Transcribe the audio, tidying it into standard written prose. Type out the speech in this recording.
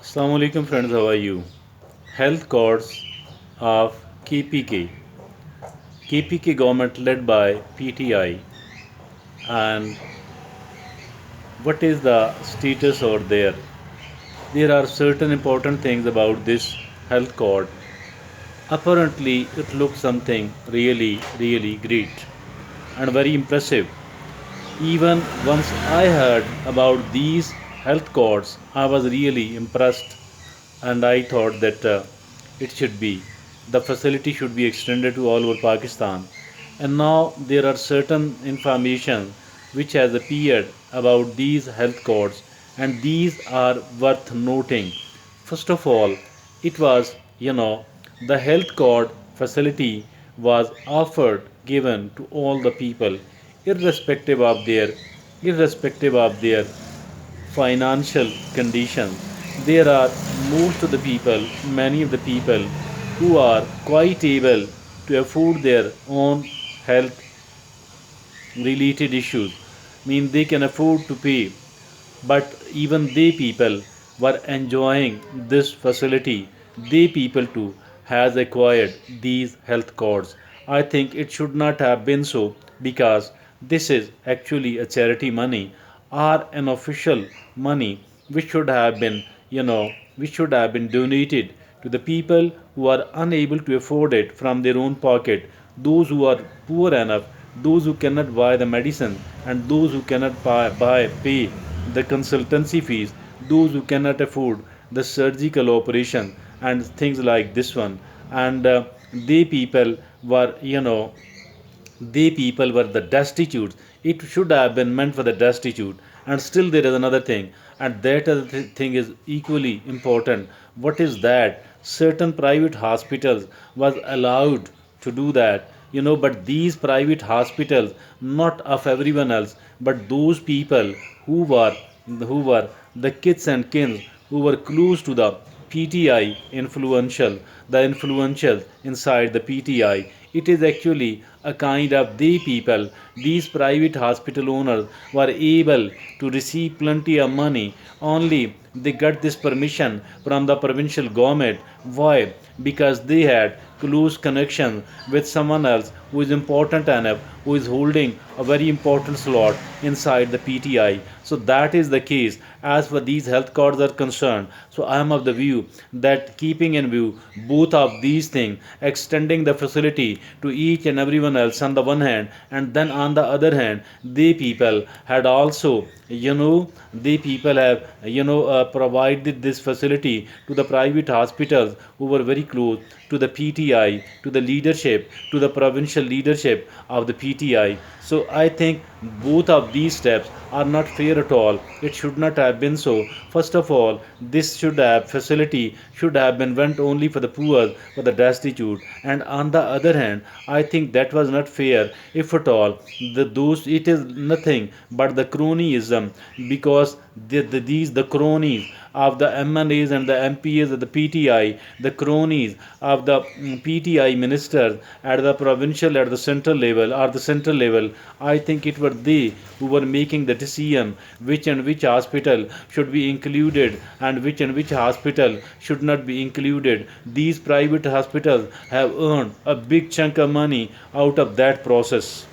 Assalamu alaikum friends, how are you? Health codes of KPK. KPK government led by PTI, and what is the status over there? There are certain important things about this health code. Apparently it looks something really great and very impressive. Even once I heard about these health codes, I was really impressed and I thought that it should be. The facility should be extended to all over Pakistan. And now there are certain information which has appeared about these health codes, and these are worth noting. First of all, it was, the health code facility was offered, given to all the people, irrespective of their irrespective of their financial conditions. There are most of the people, many of the people who are quite able to afford their own health related issues. Mean they can afford to pay, but even they people were enjoying this facility. They people too has acquired these health cards. I think it should not have been so, because this is actually a charity money or an official money which should have been, which should have been donated to the people who are unable to afford it from their own pocket, those who are poor enough, those who cannot buy the medicine, and those who cannot pay the consultancy fees, those who cannot afford the surgical operation and things like this one. And they people were, they people were the destitute. It should have been meant for the destitute. And still there is another thing, and that other thing is equally important. What is that? Certain private hospitals was allowed to do that, but these private hospitals, not of everyone else, but those people who were the kids and kins who were close to the PTI the influential inside the PTI. It is actually a kind of they people. These private hospital owners were able to receive plenty of money. Only they got this permission from the provincial government. Why? Because they had close connection with someone else who is important enough, who is holding a very important slot inside the PTI. So that is the case as far these health cards are concerned. So I am of the view that keeping in view both of these things, extending the facility to each and everyone else on the one hand, and then on the other hand, they people had also, they people have, provided this facility to the private hospitals who were very close to the PTI, to the leadership, to the provincial leadership of the PTI. So I think both of these steps are not fair at all. It should not have been so. First of all, this should have facility should have been went only for the poor, for the destitute. And on the other hand, I think that was not fair, if at all. Those it is nothing but the cronyism, because the cronies of the MNAs and the MPs of the PTI, the cronies of the PTI ministers at the provincial, at the central level, or the central level, I think it were they who were making the decision which and which hospital should be included and which hospital should not be included. These private hospitals have earned a big chunk of money out of that process.